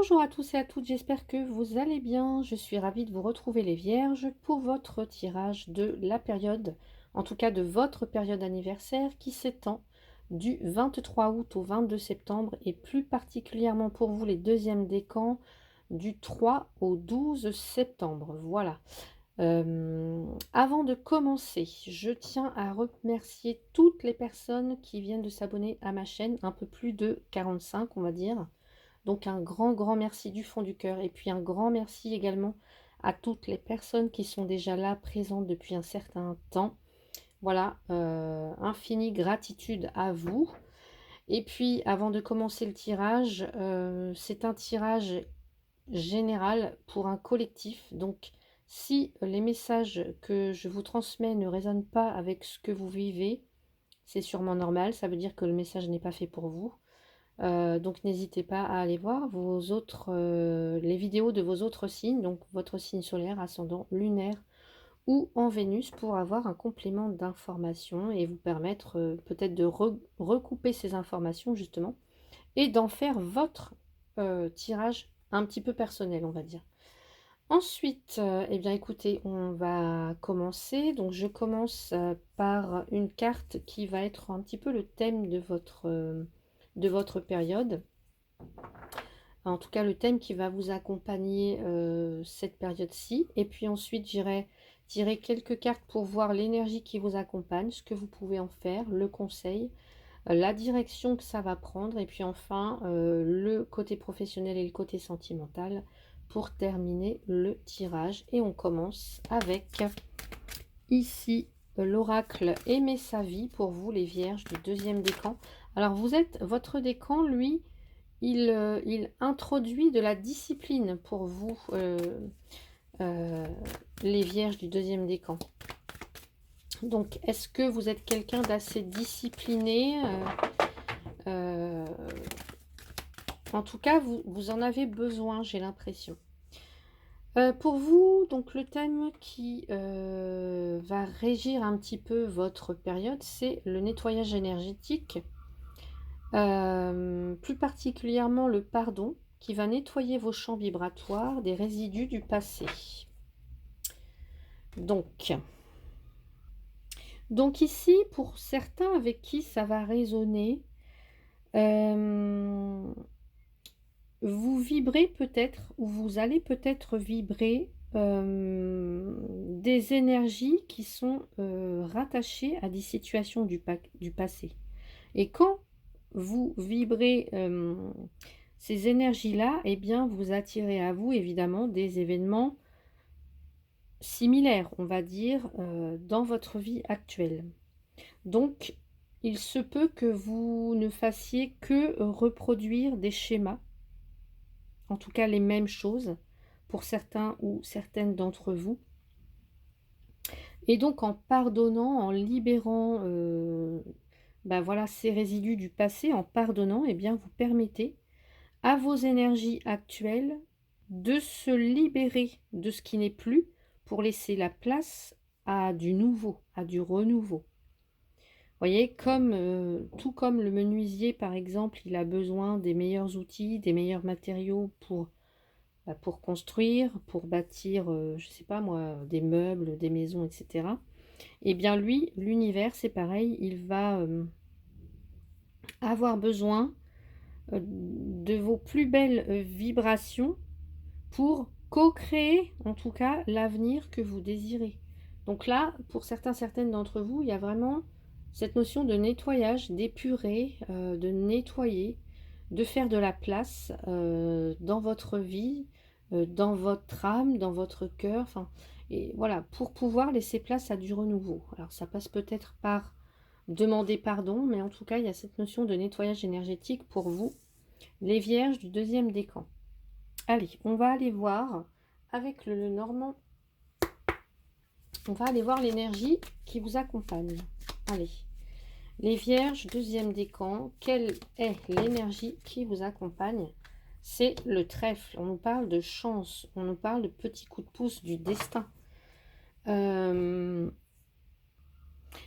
Bonjour à tous et à toutes, j'espère que vous allez bien. Je suis ravie de vous retrouver les Vierges pour votre tirage de la période, en tout cas de votre période anniversaire qui s'étend du 23 août au 22 septembre et plus particulièrement pour vous les deuxièmes décans du 3 au 12 septembre. Voilà. Avant de commencer, je tiens à remercier toutes les personnes qui viennent de s'abonner à ma chaîne, un peu plus de 45 on va dire. Donc un grand, grand merci du fond du cœur. Et puis un grand merci également à toutes les personnes qui sont déjà là, présentes depuis un certain temps. Voilà, infinie gratitude à vous. Et puis avant de commencer le tirage, c'est un tirage général pour un collectif. Donc si les messages que je vous transmets ne résonnent pas avec ce que vous vivez, c'est sûrement normal. Ça veut dire que le message n'est pas fait pour vous. Donc n'hésitez pas à aller voir vos autres, les vidéos de vos autres signes, donc votre signe solaire, ascendant, lunaire ou en Vénus, pour avoir un complément d'information et vous permettre peut-être de recouper ces informations justement et d'en faire votre tirage un petit peu personnel, on va dire. Ensuite, eh bien écoutez, on va commencer. Donc je commence par une carte qui va être un petit peu le thème de votre période. En tout cas, le thème qui va vous accompagner cette période-ci. Et puis ensuite, j'irai tirer quelques cartes pour voir l'énergie qui vous accompagne, ce que vous pouvez en faire, le conseil, la direction que ça va prendre. Et puis enfin, le côté professionnel et le côté sentimental pour terminer le tirage. Et on commence avec ici l'oracle Aimer sa vie pour vous, les Vierges du deuxième décan. Alors, votre décan, lui, il introduit de la discipline pour vous, les Vierges du deuxième décan. Donc, est-ce que vous êtes quelqu'un d'assez discipliné en tout cas, vous en avez besoin, j'ai l'impression. Pour vous, donc le thème qui va régir un petit peu votre période, c'est le nettoyage énergétique. Plus particulièrement le pardon, qui va nettoyer vos champs vibratoires des résidus du passé. Donc ici, pour certains avec qui ça va résonner, vous vibrez peut-être, ou vous allez peut-être vibrer des énergies qui sont rattachées à des situations du passé. Et quand vous vibrez ces énergies-là, eh bien, vous attirez à vous, évidemment, des événements similaires, on va dire, dans votre vie actuelle. Donc, il se peut que vous ne fassiez que reproduire des schémas, en tout cas les mêmes choses, pour certains ou certaines d'entre vous. Et donc, en pardonnant, en libérant ben voilà, ces résidus du passé, en pardonnant, eh bien, vous permettez à vos énergies actuelles de se libérer de ce qui n'est plus pour laisser la place à du nouveau, à du renouveau. Vous voyez, tout comme le menuisier, par exemple, il a besoin des meilleurs outils, des meilleurs matériaux pour construire, pour bâtir, je ne sais pas moi, des meubles, des maisons, etc. Eh bien lui, l'univers, c'est pareil, il va avoir besoin de vos plus belles vibrations pour co-créer, en tout cas, l'avenir que vous désirez. Donc là, pour certaines d'entre vous, il y a vraiment cette notion de nettoyage, d'épurer, de nettoyer, de faire de la place dans votre vie, dans votre âme, dans votre cœur, enfin, et voilà, pour pouvoir laisser place à du renouveau. Alors ça passe peut-être par demander pardon, mais en tout cas, il y a cette notion de nettoyage énergétique pour vous, les Vierges du deuxième décan. Allez, on va aller voir avec le Normand. On va aller voir l'énergie qui vous accompagne. Allez, les Vierges, deuxième décan, quelle est l'énergie qui vous accompagne? C'est le trèfle. On nous parle de chance, on nous parle de petits coups de pouce du destin.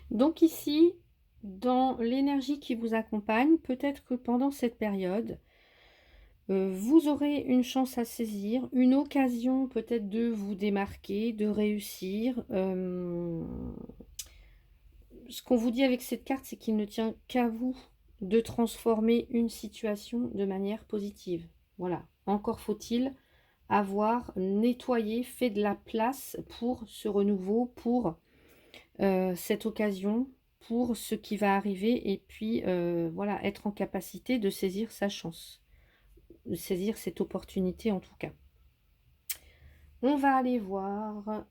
Donc ici, dans l'énergie qui vous accompagne, peut-être que pendant cette période, Vous aurez une chance à saisir, une occasion peut-être de vous démarquer, de réussir. Ce qu'on vous dit avec cette carte, c'est qu'il ne tient qu'à vous de transformer une situation de manière positive. Voilà, encore faut-il avoir nettoyé, fait de la place pour ce renouveau, pour cette occasion, pour ce qui va arriver, et puis voilà, être en capacité de saisir sa chance, de saisir cette opportunité en tout cas. On va aller voir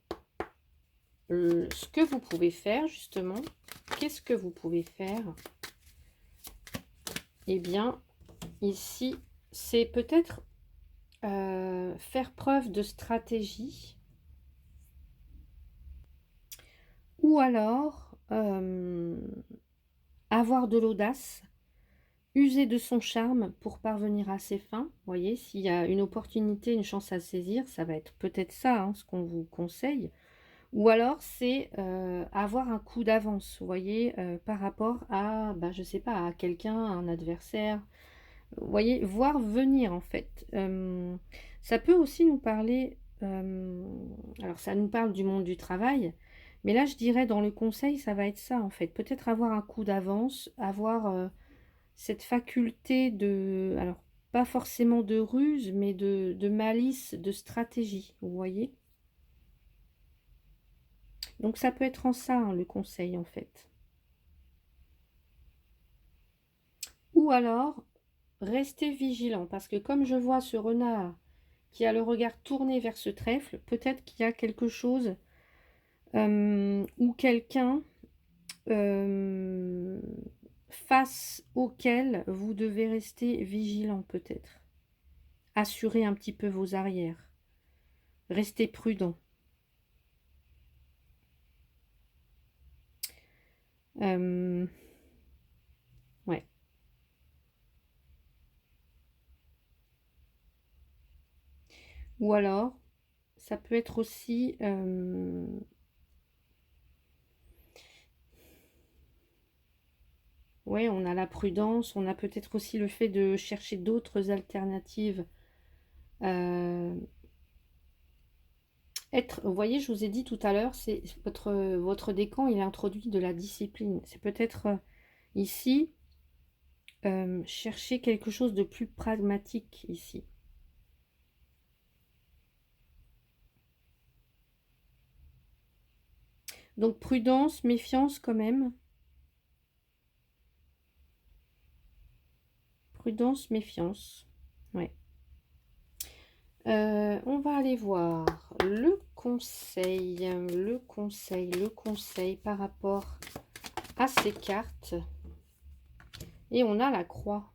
ce que vous pouvez faire justement. Qu'est-ce que vous pouvez faire? Eh bien, ici, c'est peut-être faire preuve de stratégie, ou alors avoir de l'audace, user de son charme pour parvenir à ses fins. Vous voyez, s'il y a une opportunité, une chance à saisir, ça va être peut-être ça, hein, ce qu'on vous conseille. Ou alors, c'est avoir un coup d'avance, vous voyez, par rapport à, bah, je sais pas, à quelqu'un, un adversaire. Vous voyez, voir venir en fait. Ça peut aussi nous parler, alors ça nous parle du monde du travail, mais là je dirais dans le conseil, ça va être ça en fait. Peut-être avoir un coup d'avance, avoir cette faculté de, alors pas forcément de ruse, mais de malice, de stratégie, vous voyez. Donc ça peut être en ça, hein, le conseil en fait. Ou alors, restez vigilant, parce que comme je vois ce renard qui a le regard tourné vers ce trèfle, peut-être qu'il y a quelque chose ou quelqu'un euh, face auquel vous devez rester vigilant peut-être. Assurez un petit peu vos arrières. Restez prudent. Ouais. Ou alors, ça peut être aussi... ouais, on a la prudence, on a peut-être aussi le fait de chercher d'autres alternatives. Vous voyez, je vous ai dit tout à l'heure, c'est votre décan, il introduit de la discipline. C'est peut-être ici, chercher quelque chose de plus pragmatique ici. Donc prudence, méfiance quand même. Prudence, méfiance. Ouais. On va aller voir le conseil par rapport à ces cartes. Et on a la croix.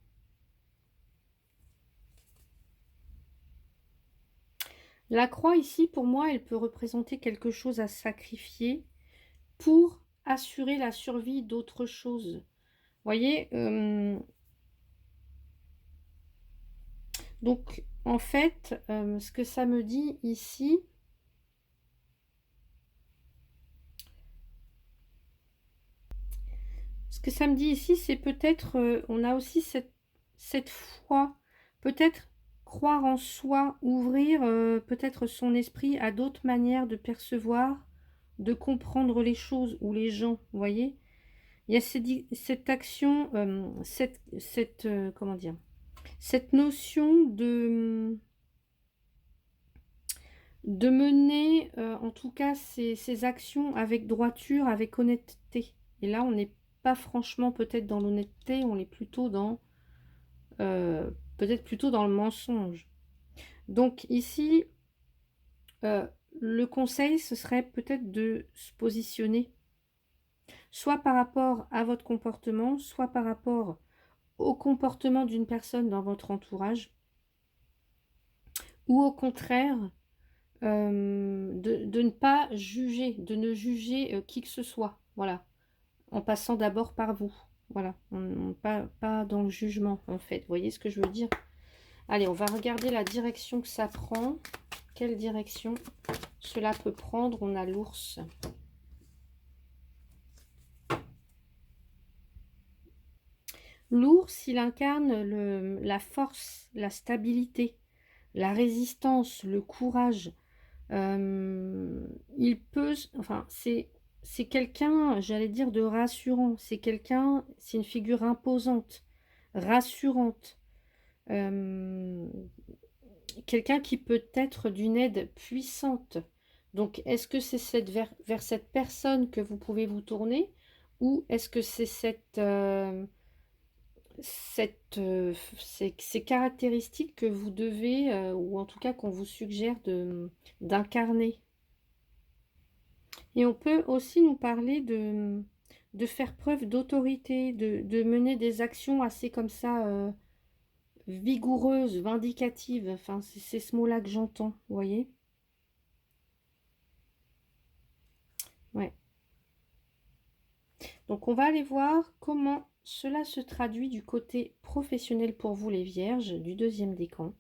La croix ici, pour moi, elle peut représenter quelque chose à sacrifier pour assurer la survie d'autre chose. Vous voyez, donc en fait, ce que ça me dit ici, c'est peut-être, on a aussi cette foi, peut-être croire en soi, ouvrir peut-être son esprit à d'autres manières de percevoir, de comprendre les choses ou les gens, vous voyez. Il y a cette action, comment dire, cette notion de mener, en tout cas, ces actions avec droiture, avec honnêteté. Et là, on n'est pas franchement peut-être dans l'honnêteté, on est plutôt dans, peut-être plutôt dans le mensonge. Donc ici, euh, le conseil, ce serait peut-être de se positionner, soit par rapport à votre comportement, soit par rapport au comportement d'une personne dans votre entourage, ou au contraire, de ne pas juger, de ne juger qui que ce soit, voilà, en passant d'abord par vous, voilà, pas dans le jugement en fait, vous voyez ce que je veux dire? Allez, on va regarder la direction que ça prend, quelle direction cela peut prendre. On a l'ours. L'ours, il incarne la force, la stabilité, la résistance, le courage. Il peut, enfin, c'est quelqu'un, j'allais dire, de rassurant. C'est quelqu'un, c'est une figure imposante, rassurante. Euh, Quelqu'un qui peut être d'une aide puissante. Donc, est-ce que c'est vers cette personne que vous pouvez vous tourner ou est-ce que c'est ces caractéristiques que vous devez, ou en tout cas qu'on vous suggère d'incarner? Et on peut aussi nous parler de faire preuve d'autorité, de mener des actions assez comme ça, vigoureuses, vindicatives. Enfin, c'est ce mot-là que j'entends, vous voyez? Ouais. Donc, on va aller voir comment cela se traduit du côté professionnel pour vous, les vierges, du deuxième décan.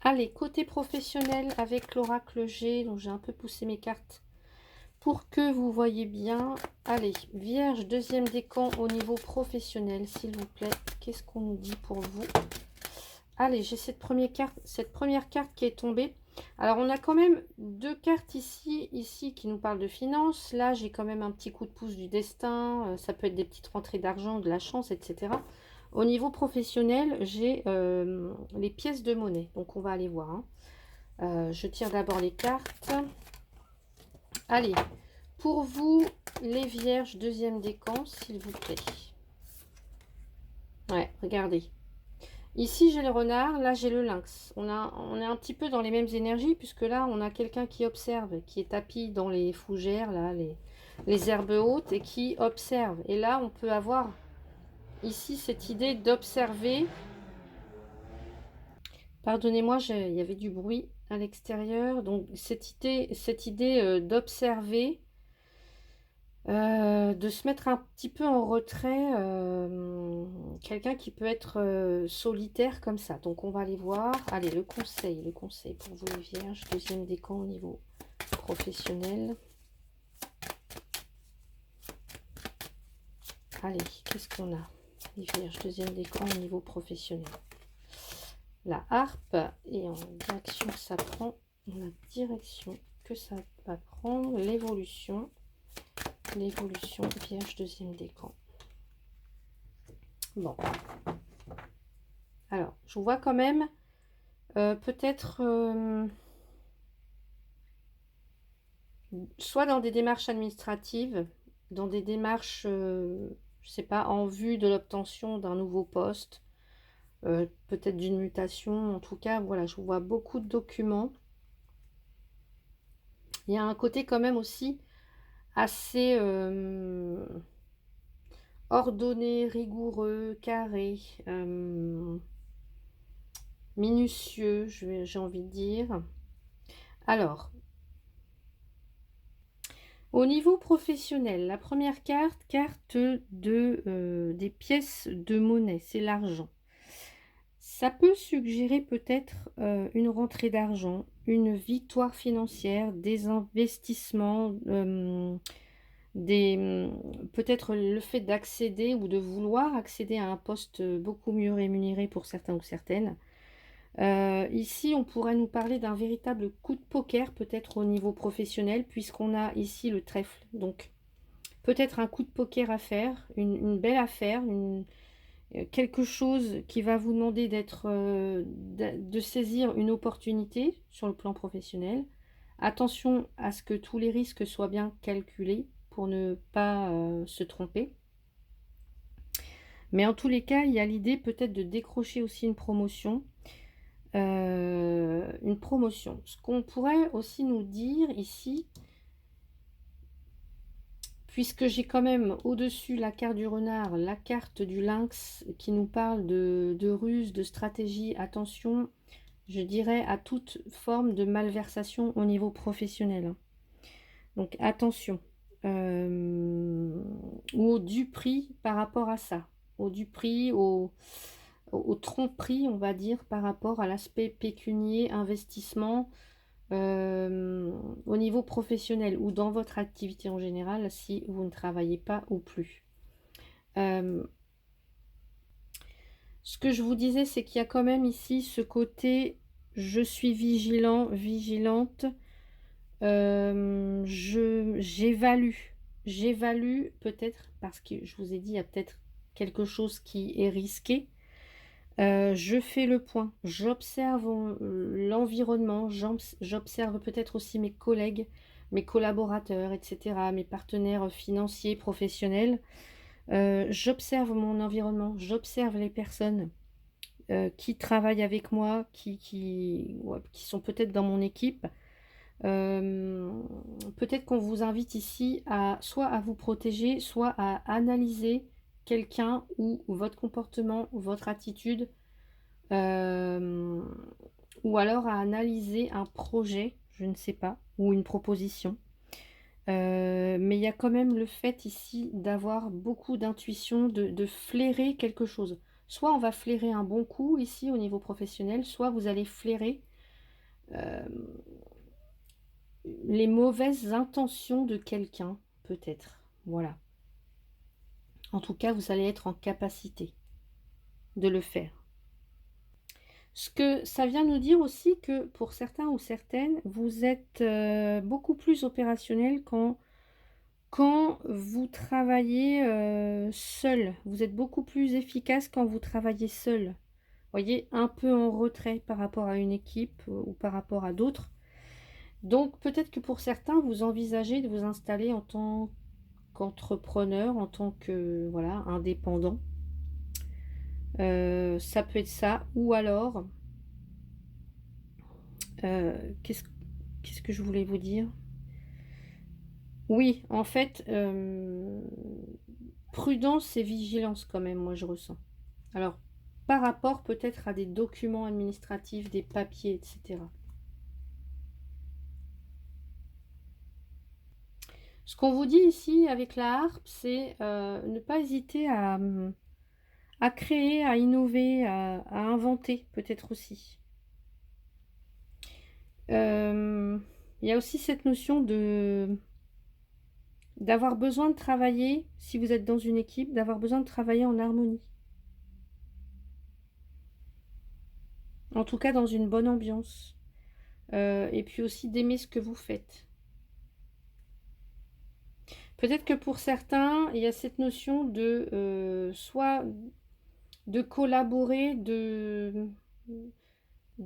Allez, côté professionnel avec l'oracle G, donc j'ai un peu poussé mes cartes pour que vous voyez bien. Allez, vierge, deuxième décan au niveau professionnel, s'il vous plaît. Qu'est-ce qu'on nous dit pour vous? Allez, j'ai cette première carte qui est tombée. Alors, on a quand même deux cartes ici qui nous parlent de finances. Là, j'ai quand même un petit coup de pouce du destin. Ça peut être des petites rentrées d'argent, de la chance, etc. Au niveau professionnel, j'ai les pièces de monnaie. Donc, on va aller voir, hein. Je tire d'abord les cartes. Allez, pour vous, les vierges, deuxième décan, s'il vous plaît. Ouais, regardez. Ici, j'ai le renard, là, j'ai le lynx. On est un petit peu dans les mêmes énergies, puisque là, on a quelqu'un qui observe, qui est tapis dans les fougères, là, les herbes hautes, et qui observe. Et là, on peut avoir ici cette idée d'observer. Pardonnez-moi, il y avait du bruit à l'extérieur. Donc, cette idée d'observer, de se mettre un petit peu en retrait, quelqu'un qui peut être solitaire comme ça. Donc on va aller voir. Allez, le conseil pour vous les vierges, deuxième décan au niveau professionnel. Allez, qu'est-ce qu'on a? Les vierges, deuxième décan au niveau professionnel. La harpe, et en direction que ça prend, la direction que ça va prendre, l'évolution vierge, deuxième décan. Bon, alors je vois quand même peut-être soit dans des démarches administratives, dans des démarches, je sais pas, en vue de l'obtention d'un nouveau poste, peut-être d'une mutation. En tout cas, voilà, je vois beaucoup de documents. Il y a un côté quand même aussi assez ordonné, rigoureux, carré, minutieux, j'ai envie de dire. Alors, au niveau professionnel, la première carte des pièces de monnaie, c'est l'argent. Ça peut suggérer peut-être une rentrée d'argent, une victoire financière, des investissements, peut-être le fait d'accéder ou de vouloir accéder à un poste beaucoup mieux rémunéré pour certains ou certaines. Ici, on pourrait nous parler d'un véritable coup de poker, peut-être au niveau professionnel, puisqu'on a ici le trèfle. Donc, peut-être un coup de poker à faire, une belle affaire, quelque chose qui va vous demander de saisir une opportunité sur le plan professionnel. Attention à ce que tous les risques soient bien calculés pour ne pas se tromper. Mais en tous les cas, il y a l'idée peut-être de décrocher aussi une promotion. Ce qu'on pourrait aussi nous dire ici, puisque j'ai quand même au-dessus la carte du renard, la carte du lynx qui nous parle de ruse, de stratégie, attention, je dirais à toute forme de malversation au niveau professionnel. Donc attention, ou au duperie par rapport à ça, au duperie, au tromperie, on va dire, par rapport à l'aspect pécunier, investissement, au niveau professionnel ou dans votre activité en général, si vous ne travaillez pas ou plus. Ce que je vous disais, c'est qu'il y a quand même ici ce côté, je suis vigilant, vigilante, j'évalue. J'évalue peut-être, parce que je vous ai dit, il y a peut-être quelque chose qui est risqué. Je fais le point, j'observe l'environnement, j'observe peut-être aussi mes collègues, mes collaborateurs, etc., mes partenaires financiers, professionnels. J'observe mon environnement, j'observe les personnes qui travaillent avec moi, ouais, qui sont peut-être dans mon équipe. Euh, Peut-être qu'on vous invite ici à soit à vous protéger, soit à analyser quelqu'un ou votre comportement, votre attitude, euh, ou alors à analyser un projet, je ne sais pas, ou une proposition. Mais il y a quand même le fait ici d'avoir beaucoup d'intuition, de flairer quelque chose. Soit on va flairer un bon coup ici au niveau professionnel, soit vous allez flairer euh, les mauvaises intentions de quelqu'un, peut-être. Voilà. En tout cas, vous allez être en capacité de le faire. Ce que ça vient nous dire aussi que pour certains ou certaines, vous êtes beaucoup plus opérationnel quand vous travaillez seul. Vous êtes beaucoup plus efficace quand vous travaillez seul. Voyez, un peu en retrait par rapport à une équipe ou par rapport à d'autres. Donc peut-être que pour certains, vous envisagez de vous installer en tant qu'entrepreneur, en tant que voilà, indépendant. Ça peut être ça. Ou alors, qu'est-ce que je voulais vous dire? Oui, en fait, prudence et vigilance quand même, moi je ressens. Alors, par rapport peut-être à des documents administratifs, des papiers, etc. Ce qu'on vous dit ici avec la harpe, c'est ne pas hésiter à créer, à innover, à inventer peut-être aussi. Il y a aussi cette notion d'avoir besoin de travailler, si vous êtes dans une équipe, d'avoir besoin de travailler en harmonie. En tout cas, dans une bonne ambiance. Et puis aussi d'aimer ce que vous faites. Peut-être que pour certains, il y a cette notion de soit de collaborer, de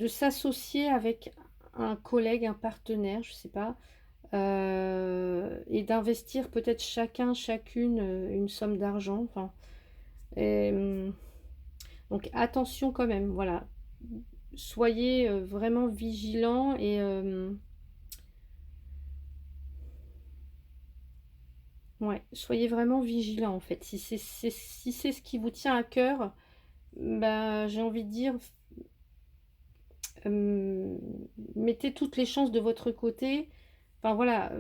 s'associer avec un collègue, un partenaire, je ne sais pas, et d'investir peut-être chacun, chacune une somme d'argent. Enfin, donc attention quand même, voilà. Soyez vraiment vigilants et ouais, soyez vraiment vigilants en fait. Si c'est ce qui vous tient à cœur, bah, j'ai envie de dire, euh, mettez toutes les chances de votre côté. Enfin voilà,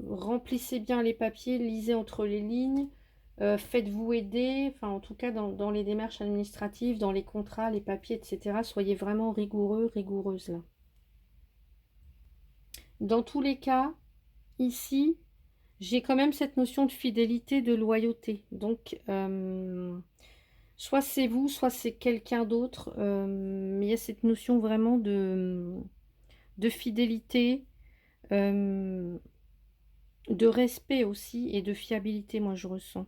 remplissez bien les papiers, lisez entre les lignes, faites-vous aider. Enfin, en tout cas, dans les démarches administratives, dans les contrats, les papiers, etc. Soyez vraiment rigoureux, rigoureuses là. Dans tous les cas, ici, j'ai quand même cette notion de fidélité, de loyauté. Donc, soit c'est vous, soit c'est quelqu'un d'autre. Mais il y a cette notion vraiment de fidélité, euh, de respect aussi et de fiabilité, moi je ressens.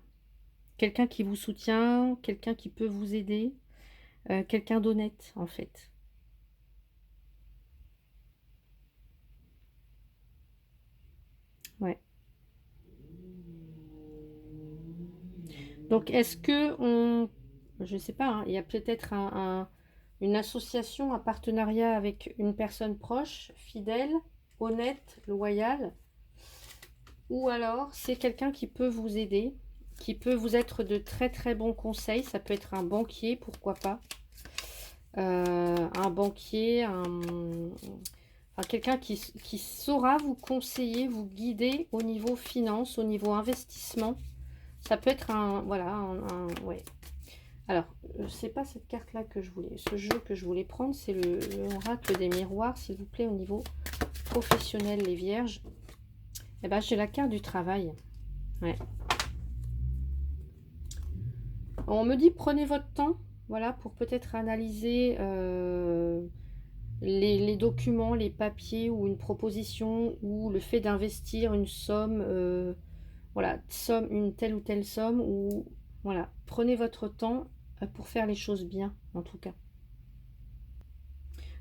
Quelqu'un qui vous soutient, quelqu'un qui peut vous aider, quelqu'un d'honnête en fait. Ouais. Donc est-ce que je sais pas, hein, il y a peut-être une association, un partenariat avec une personne proche, fidèle, honnête, loyale, ou alors c'est quelqu'un qui peut vous aider, qui peut vous être de très très bons conseils. Ça peut être un banquier, pourquoi pas. Un banquier, enfin, quelqu'un qui saura vous conseiller, vous guider au niveau finance, au niveau investissement. Ça peut être voilà, ouais. Alors, c'est pas cette carte-là que je voulais, ce jeu que je voulais prendre, c'est l'oracle des miroirs, s'il vous plaît, au niveau professionnel, les vierges. Eh ben, j'ai la carte du travail. Ouais. On me dit, prenez votre temps. voilà, pour peut-être analyser les documents, les papiers ou une proposition ou le fait d'investir une somme, voilà, somme, une telle ou telle somme ou voilà, prenez votre temps pour faire les choses bien, en tout cas.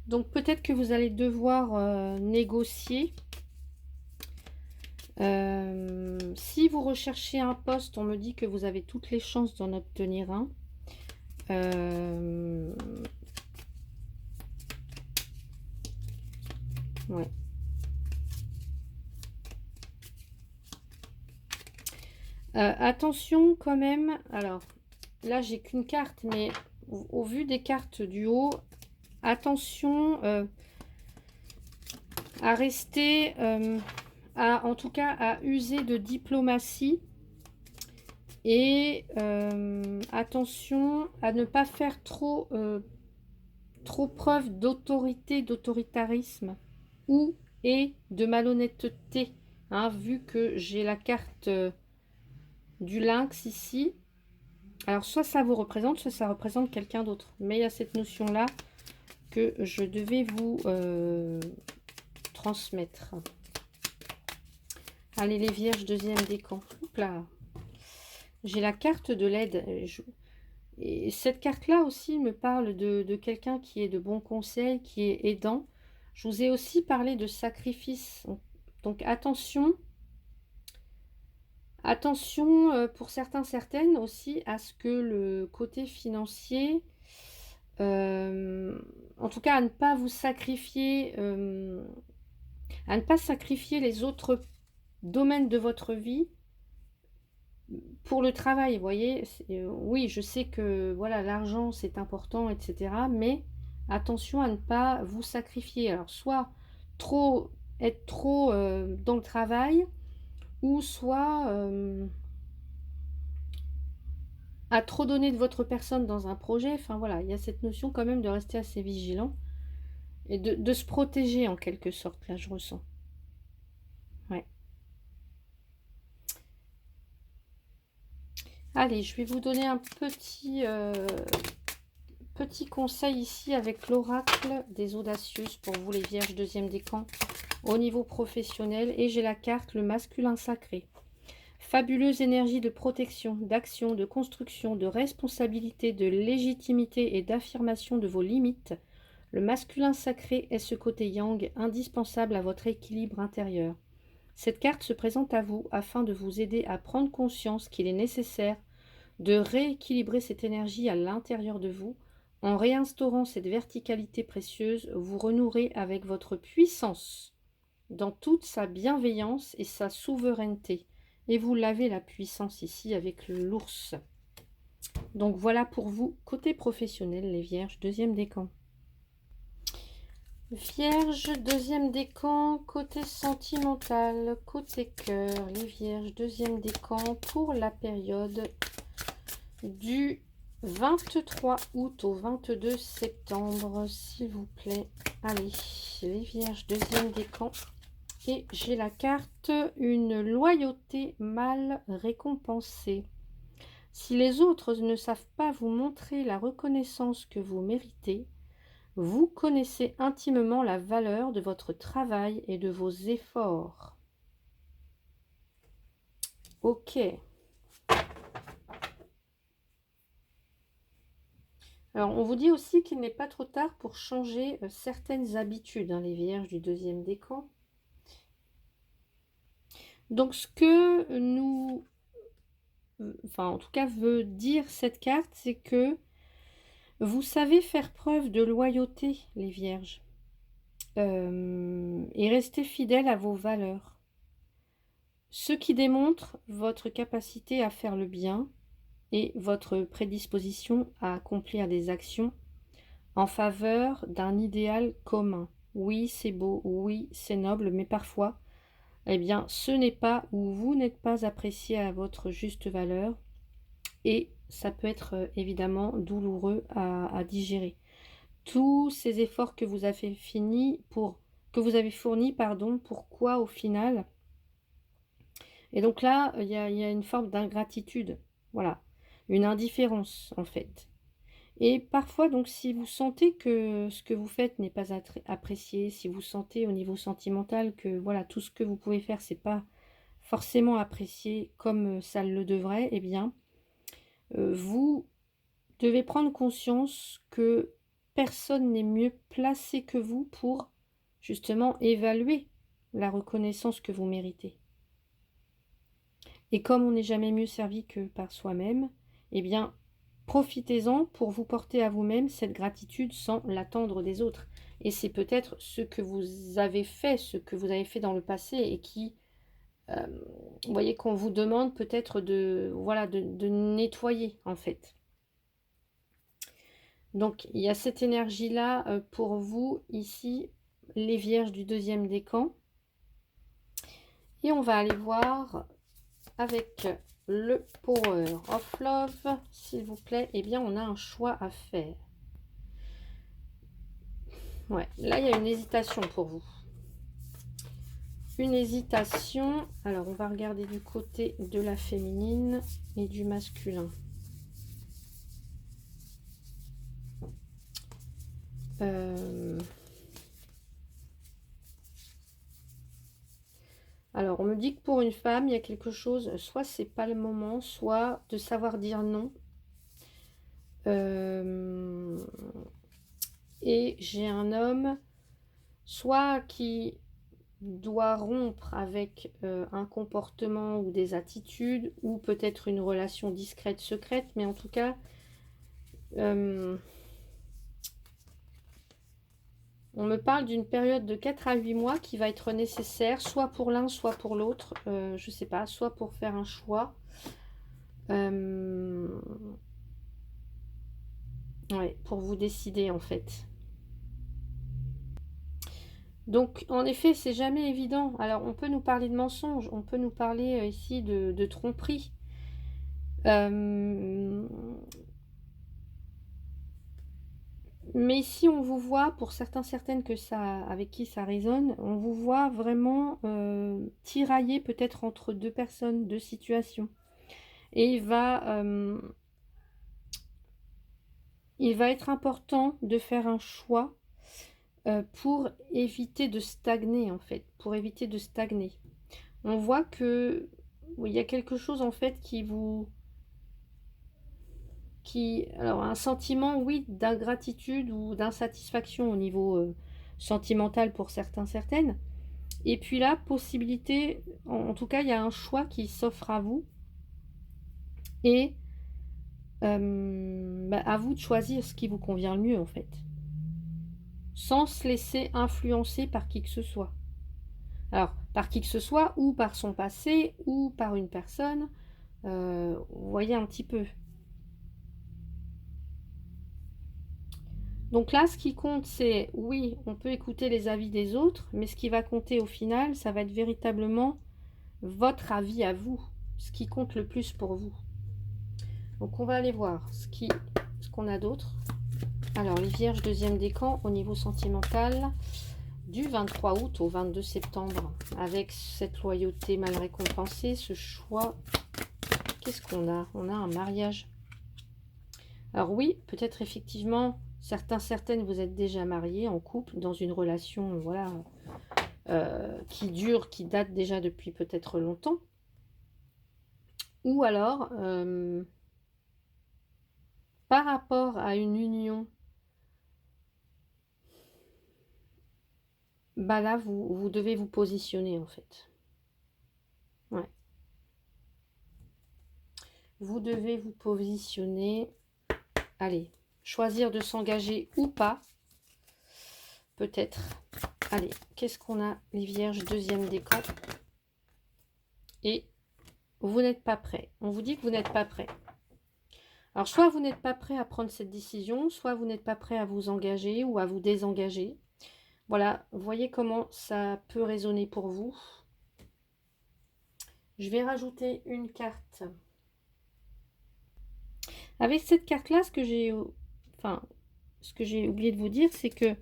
Donc peut-être que vous allez devoir négocier. Si vous recherchez un poste, on me dit que vous avez toutes les chances d'en obtenir un. Ouais. Attention quand même, alors là j'ai qu'une carte, mais au vu des cartes du haut, attention à rester, en tout cas à user de diplomatie et attention à ne pas faire trop preuve d'autorité, d'autoritarisme ou et de malhonnêteté, hein, vu que j'ai la carte du lynx ici. Alors soit ça vous représente, soit ça représente quelqu'un d'autre, mais il y a cette notion là que je devais vous transmettre. Allez les vierges, deuxième décan. Oups là, j'ai la carte de l'aide. Et cette carte-là aussi me parle de quelqu'un qui est de bons conseils, qui est aidant. Je vous ai aussi parlé de sacrifice. Donc attention, attention pour certains, certaines aussi à ce que le côté financier, en tout cas à ne pas vous sacrifier, à ne pas sacrifier les autres domaines de votre vie pour le travail, vous voyez. Oui, je sais que voilà, l'argent c'est important, etc. Mais attention à ne pas vous sacrifier. Alors, soit trop être trop dans le travail, ou soit à trop donner de votre personne dans un projet. Enfin voilà, il y a cette notion quand même de rester assez vigilant et de se protéger en quelque sorte, là je ressens. Ouais. Allez, je vais vous donner un petit conseil ici avec l'oracle des audacieuses pour vous les vierges deuxième décan au niveau professionnel. Et j'ai la carte le masculin sacré. Fabuleuse énergie de protection, d'action, de construction, de responsabilité, de légitimité et d'affirmation de vos limites. Le masculin sacré est ce côté yang indispensable à votre équilibre intérieur. Cette carte se présente à vous afin de vous aider à prendre conscience qu'il est nécessaire de rééquilibrer cette énergie à l'intérieur de vous. En réinstaurant cette verticalité précieuse, vous renouerez avec votre puissance dans toute sa bienveillance et sa souveraineté. Et vous l'avez la puissance ici avec l'ours. Donc voilà pour vous, côté professionnel, les vierges, deuxième décan. Vierge, deuxième décan, côté sentimental, côté cœur, les vierges, deuxième décan pour la période du 23 août au 22 septembre, s'il vous plaît. Allez, les vierges, deuxième décan. Et j'ai la carte une loyauté mal récompensée. Si les autres ne savent pas vous montrer la reconnaissance que vous méritez, vous connaissez intimement la valeur de votre travail et de vos efforts. Ok. Alors, on vous dit aussi qu'il n'est pas trop tard pour changer certaines habitudes, hein, les vierges du deuxième décan. Donc, ce que nous... Enfin, en tout cas, veut dire cette carte, c'est que vous savez faire preuve de loyauté, les vierges. Et rester fidèle à vos valeurs. Ce qui démontre votre capacité à faire le bien et votre prédisposition à accomplir des actions en faveur d'un idéal commun. Oui, c'est beau, oui, c'est noble, mais parfois, eh bien, ce n'est pas ou vous n'êtes pas apprécié à votre juste valeur et ça peut être évidemment douloureux à digérer. Tous ces efforts que vous avez fournis, pardon, pourquoi au final? Et donc là, il y a une forme d'ingratitude, voilà, une indifférence en fait. Et parfois, donc, si vous sentez que ce que vous faites n'est pas apprécié, si vous sentez au niveau sentimental que voilà, tout ce que vous pouvez faire, c'est pas forcément apprécié comme ça le devrait, eh bien, vous devez prendre conscience que personne n'est mieux placé que vous pour justement évaluer la reconnaissance que vous méritez. Et comme on n'est jamais mieux servi que par soi-même, eh bien, profitez-en pour vous porter à vous-même cette gratitude sans l'attendre des autres. Et c'est peut-être ce que vous avez fait, ce que vous avez fait dans le passé et qui, vous voyez, qu'on vous demande peut-être de, voilà, de nettoyer en fait. Donc, il y a cette énergie-là pour vous ici, les vierges du deuxième décan. Et on va aller voir avec le Power of Love, s'il vous plaît. Eh bien, on a un choix à faire. Ouais, là, il y a une hésitation pour vous. Une hésitation. Alors, on va regarder du côté de la féminine et du masculin. Alors, on me dit que pour une femme, il y a quelque chose, soit c'est pas le moment, soit de savoir dire non. Et j'ai un homme, soit qui doit rompre avec un comportement ou des attitudes, ou peut-être une relation discrète, secrète, mais en tout cas, on me parle d'une période de 4 à 8 mois qui va être nécessaire, soit pour l'un, soit pour l'autre, je ne sais pas, soit pour faire un choix. Ouais, pour vous décider en fait. Donc, en effet, c'est jamais évident. Alors, on peut nous parler de mensonges, on peut nous parler ici de tromperie. Mais si on vous voit, pour certains, certaines que ça, avec qui ça résonne, on vous voit vraiment tirailler peut-être entre deux personnes, deux situations. Et il va être important de faire un choix pour éviter de stagner en fait, pour éviter de stagner. On voit que il y a quelque chose en fait alors un sentiment, oui, d'ingratitude ou d'insatisfaction au niveau sentimental pour certains, certaines. Et puis là, possibilité, en tout cas, il y a un choix qui s'offre à vous. Et à vous de choisir ce qui vous convient le mieux, en fait. Sans se laisser influencer par qui que ce soit. Alors, par qui que ce soit, ou par son passé, ou par une personne. Vous voyez un petit peu. Donc là, ce qui compte, c'est, oui, on peut écouter les avis des autres, mais ce qui va compter au final, ça va être véritablement votre avis à vous, ce qui compte le plus pour vous. Donc on va aller voir ce qu'on a d'autre. Alors, les vierges deuxième décan au niveau sentimental, du 23 août au 22 septembre, avec cette loyauté mal récompensée, ce choix. Qu'est-ce qu'on a? On a un mariage. Alors oui, peut-être effectivement, certaines, vous êtes déjà mariés, en couple, dans une relation, voilà, qui dure, qui date déjà depuis peut-être longtemps. Ou alors, par rapport à une union, bah là, vous devez vous positionner, en fait. Ouais. Vous devez vous positionner. Allez, choisir de s'engager ou pas. Peut-être. Allez, qu'est-ce qu'on a, les vierges, deuxième décan. Et vous n'êtes pas prêt. On vous dit que vous n'êtes pas prêt. Alors, soit vous n'êtes pas prêt à prendre cette décision, soit vous n'êtes pas prêt à vous engager ou à vous désengager. Voilà, vous voyez comment ça peut résonner pour vous. Je vais rajouter une carte. Avec cette carte-là, ce que j'ai oublié de vous dire, c'est que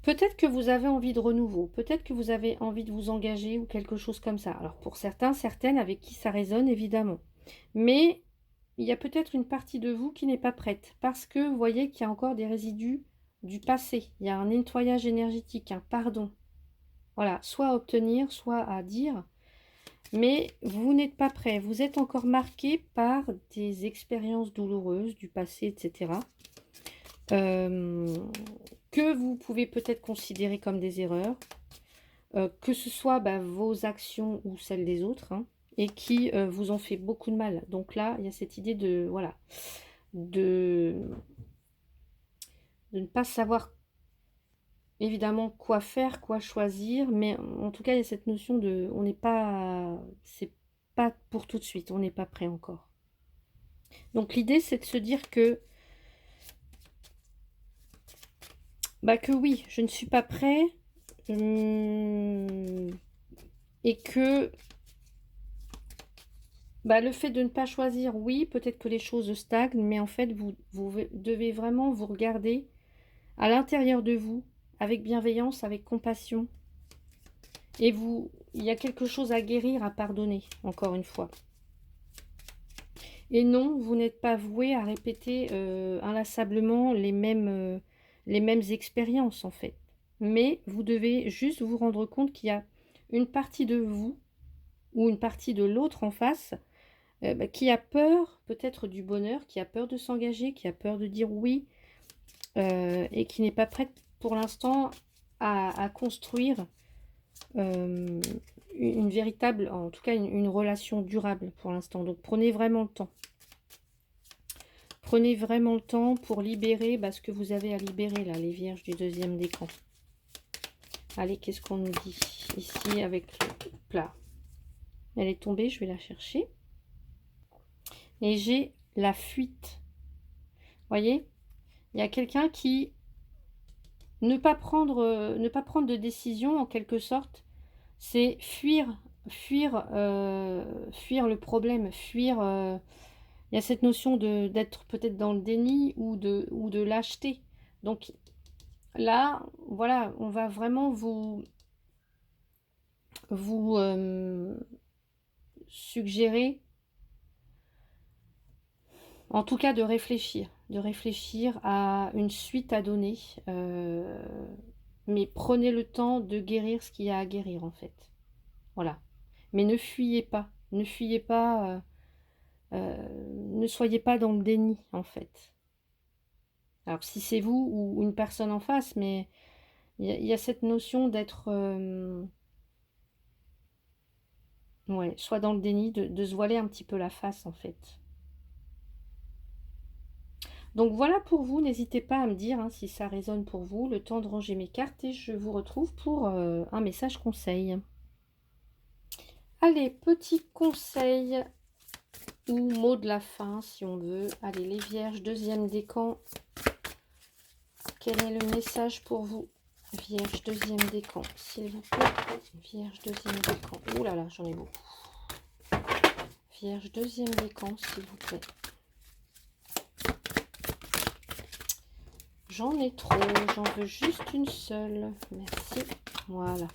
peut-être que vous avez envie de renouveau, peut-être que vous avez envie de vous engager ou quelque chose comme ça. Alors, pour certains, certaines avec qui ça résonne, évidemment. Mais il y a peut-être une partie de vous qui n'est pas prête parce que vous voyez qu'il y a encore des résidus du passé. Il y a un nettoyage énergétique, un pardon. Voilà, soit à obtenir, soit à dire. Mais vous n'êtes pas prêt. Vous êtes encore marqué par des expériences douloureuses du passé, etc. Que vous pouvez peut-être considérer comme des erreurs. Que ce soit vos actions ou celles des autres. Hein, et qui vous ont fait beaucoup de mal. Donc là, il y a cette idée de, voilà, de ne pas savoir évidemment quoi faire, quoi choisir, mais en tout cas, il y a cette notion de, on n'est pas, c'est pas pour tout de suite, on n'est pas prêt encore. Donc l'idée, c'est de se dire que, que oui, je ne suis pas prêt, et que le fait de ne pas choisir, oui, peut-être que les choses stagnent, mais en fait, vous devez vraiment vous regarder à l'intérieur de vous, avec bienveillance, avec compassion. Et il y a quelque chose à guérir, à pardonner, encore une fois. Et non, vous n'êtes pas voué à répéter inlassablement les mêmes expériences, en fait. Mais vous devez juste vous rendre compte qu'il y a une partie de vous, ou une partie de l'autre en face, qui a peur peut-être du bonheur, qui a peur de s'engager, qui a peur de dire oui, et qui n'est pas prête pour l'instant à construire une véritable, en tout cas une relation durable pour l'instant. Donc prenez vraiment le temps. Prenez vraiment le temps pour libérer ce que vous avez à libérer là, les vierges du deuxième décan. Allez, qu'est-ce qu'on nous dit ici avec le plat? Elle est tombée, je vais la chercher. Et j'ai la fuite. Voyez, il y a quelqu'un qui ne pas prendre de décision en quelque sorte, c'est fuir le problème, fuir. Il y a cette notion d'être peut-être dans le déni ou de lâcheté. Donc là, voilà, on va vraiment vous suggérer, en tout cas de réfléchir à une suite à donner. Mais prenez le temps de guérir ce qu'il y a à guérir en fait. Voilà. Mais ne fuyez pas. Ne fuyez pas. Ne soyez pas dans le déni en fait. Alors si c'est vous ou une personne en face, mais il y a cette notion d'être ouais, soit dans le déni, de se voiler un petit peu la face en fait. Donc voilà pour vous, n'hésitez pas à me dire si ça résonne pour vous, le temps de ranger mes cartes et je vous retrouve pour un message conseil. Allez, petit conseil ou mot de la fin si on veut. Allez, les vierges, deuxième décan. Quel est le message pour vous? Vierge, deuxième décan, s'il vous plaît. Vierge, deuxième décan. Ouh là là, j'en ai beaucoup. Vierge, deuxième décan, s'il vous plaît. J'en ai trop, j'en veux juste une seule. Merci. Voilà.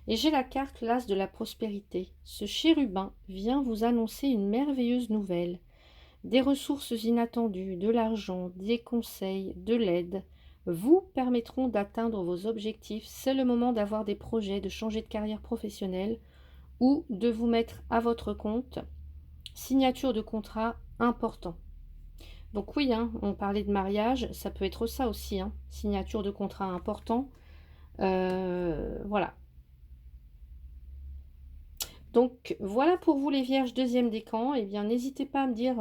Et j'ai la carte l'As de la prospérité. Ce chérubin vient vous annoncer une merveilleuse nouvelle. Des ressources inattendues, de l'argent, des conseils, de l'aide vous permettront d'atteindre vos objectifs. C'est le moment d'avoir des projets, de changer de carrière professionnelle ou de vous mettre à votre compte. Signature de contrat important. Donc oui, on parlait de mariage, ça peut être ça aussi. Signature de contrat important. Voilà. Donc voilà pour vous les vierges deuxième décan. Eh bien n'hésitez pas à me dire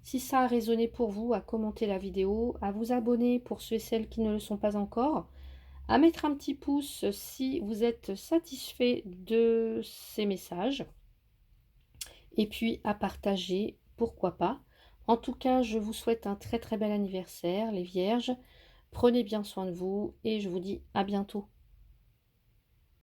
si ça a résonné pour vous, à commenter la vidéo, à vous abonner pour ceux et celles qui ne le sont pas encore, à mettre un petit pouce si vous êtes satisfait de ces messages, et puis à partager, pourquoi pas. En tout cas, je vous souhaite un très très bel anniversaire les vierges. Prenez bien soin de vous et je vous dis à bientôt.